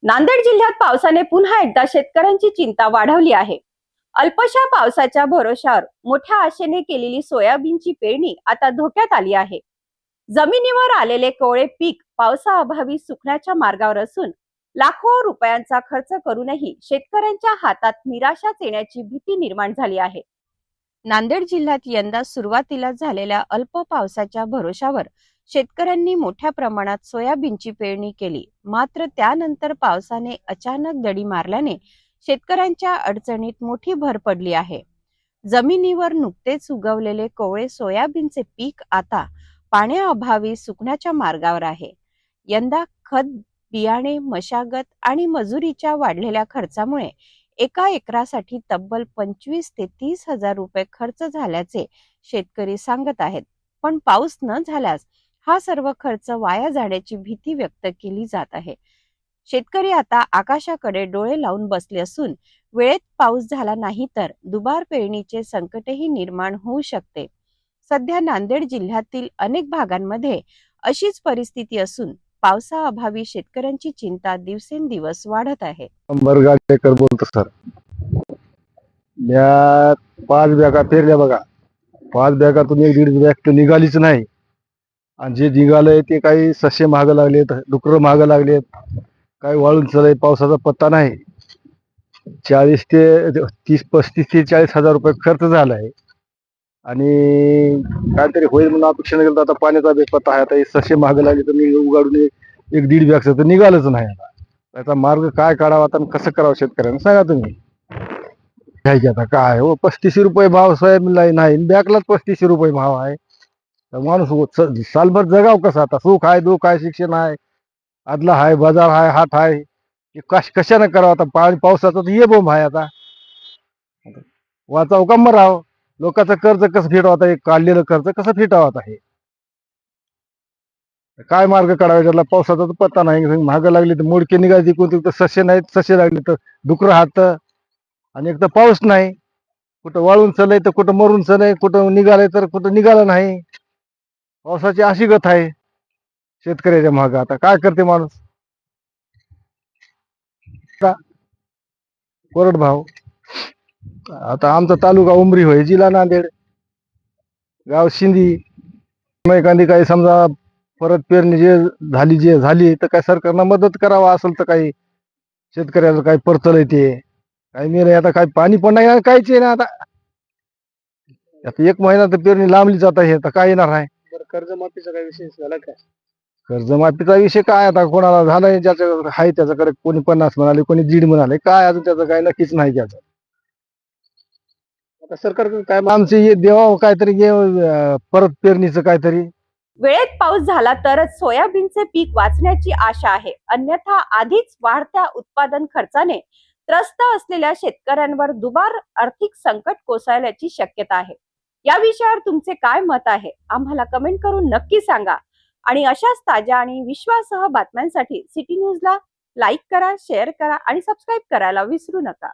नांदेड जिल्ह्यात पावसाने पुन्हा एकदा शेतकऱ्यांची चिंता वाढवली आहे। अल्पशा पावसाच्या भरोशावर मोठ्या आशेने केलेली सोयाबीनची पेरणी आता धोक्यात आली आहे। जमिनीवर आलेले कोवळे पीक पावसाअभावी सुकण्याच्या मार्गावर असून लाखो रुपयांचा खर्च करूनही शेतकऱ्यांच्या हातात निराशाच येण्याची भीती निर्माण झाली आहे। नांदेड जिल्ह्यात यंदा सुरुवातीला झालेल्या अल्प पावसाच्या भरोशावर शेतकऱ्यांनी मोठ्या प्रमाणात सोयाबीनची पेरणी केली, मात्र त्यानंतर पावसाने अचानक दडी मारल्याने शेतकऱ्यांच्या अडचणीत मोठी भर पडली आहे। जमिनीवर नुकतेच उगवलेले कोवळे सोयाबीनचे पीक आता पाण्याअभावी सुकण्याच्या मार्गावर आहे। यंदा खत, बियाणे, मशागत आणि मजुरीच्या वाढलेल्या खर्चामुळे एका एकरासाठी तब्बल 25 ते 30 हजार रुपये खर्च झाल्याचे शेतकरी सांगत आहेत। पण पाऊस न झाल्यास हा सर्व खर्च वाया जाण्याची भीती व्यक्त केली जात आहे। शेतकरी आता आकाशाकडे डोळे लावून बसले असून वेळेत पाऊस झाला नाही तर दुबार पेरणीचे संकटही निर्माण होऊ शकते। सध्या नांदेड जिल्ह्यातील अनेक भागांमध्ये अशीच परिस्थिती असून पावसाअभावी शेतकऱ्यांची चिंता दिवसेंदिवस वाढत आहे। बरगाडेकर बोलतो सर। या 5 बॅगा पेरल्या बघा, 5 बॅगातून 1-1.5 बॅग तर निघालीच नाही। आणि जे निघालंय ते काही ससे महाग लागलेत, डुकर महाग लागलेत, काही वाळून चालय, पावसाचा पत्ता नाही। 40 ते 30, 35 ते 40 हजार रुपये खर्च झालाय आणि काहीतरी होईल म्हणून अपेक्षा केलं, आता पाण्याचा बेपत्ता आहे। आता हे ससे महाग लागले तर उगाडून 1-1.5 बॅगचं तर निघालच नाही। आता त्याचा मार्ग काय काढावा आणि कसं करावं शेतकऱ्यांना सांगा तुम्ही। घ्यायचे आता काय हो, 35 रुपये भाव सोयाबीनला नाही, बॅगलाच 35 रुपये भाव आहे। तर माणूस सालभर जगाव कसा? आता सुख आहे, दुःख आहे, शिक्षण आहे, आदला आहे, बाजार आहे, हात आहे, कशाने करावं? आता पावसाचा तर ये बोंब आहे। आता वाचाव का मराव? लोकांचं कर्ज कसं फिटावं? आता एक काढलेलं कर्ज कसं फिटावं? आता हे काय मार्ग काढावा त्याला? पावसाचा तर पत्ता नाही, महाग लागली तर मोडके निघायची, कोणते तर ससे नाहीत, ससे लागले तर डुकर हात, आणि एक तर पाऊस नाही, कुठं वाळून चलय तर कुठं मरून चलय, कुठं निघालय तर कुठं निघालं नाही। पावसाची अशी गत आहे शेतकऱ्याच्या माग। आता काय करते माणूस? कोरडभाव। आता आमचा तालुका उमरी होय, जिल्हा नांदेड, गाव शिंदी। एखादी काही समजा परत पेरणी जे झाली तर काय सरकारनं मदत करावा, असेल तर काही शेतकऱ्याला काही परतल येते, काही नाही। आता काही पाणी पण नाही, काहीच आहे ना। आता 1 महिना तर पेरणी लांबली जात आहे, तर काय येणार आहे? कर्जमाफीचा काही विषय झाला का? कर्जमाफीचा विषय काय आता कोणाला झालाय, ज्याचं आहे त्याच्याकडे, कोणी 50 म्हणाले, कोणी 1.5 म्हणाले, काय अजून त्याचं काही नक्कीच नाही त्याचं। आता सरकार काय आमचे देवा काहीतरी परत पेरणीचं काहीतरी। वेळेत पाऊस झाला तरच सोयाबीनचे पीक वाचण्याची आशा आहे, अन्यथा आधीच वाढत्या उत्पादन खर्चाने त्रस्त असलेल्या शेतकऱ्यांवर दुबार आर्थिक संकट कोसळण्याची शक्यता आहे। या विषयावर तुमचे काय मत आहे? आम्हाला कमेंट करून नक्की सांगा। आणि अशाच ताज्या आणि विश्वासार्ह बातम्यांसाठी सिटी न्यूजला लाईक करा, शेअर करा आणि सबस्क्राईब करायला विसरू नका।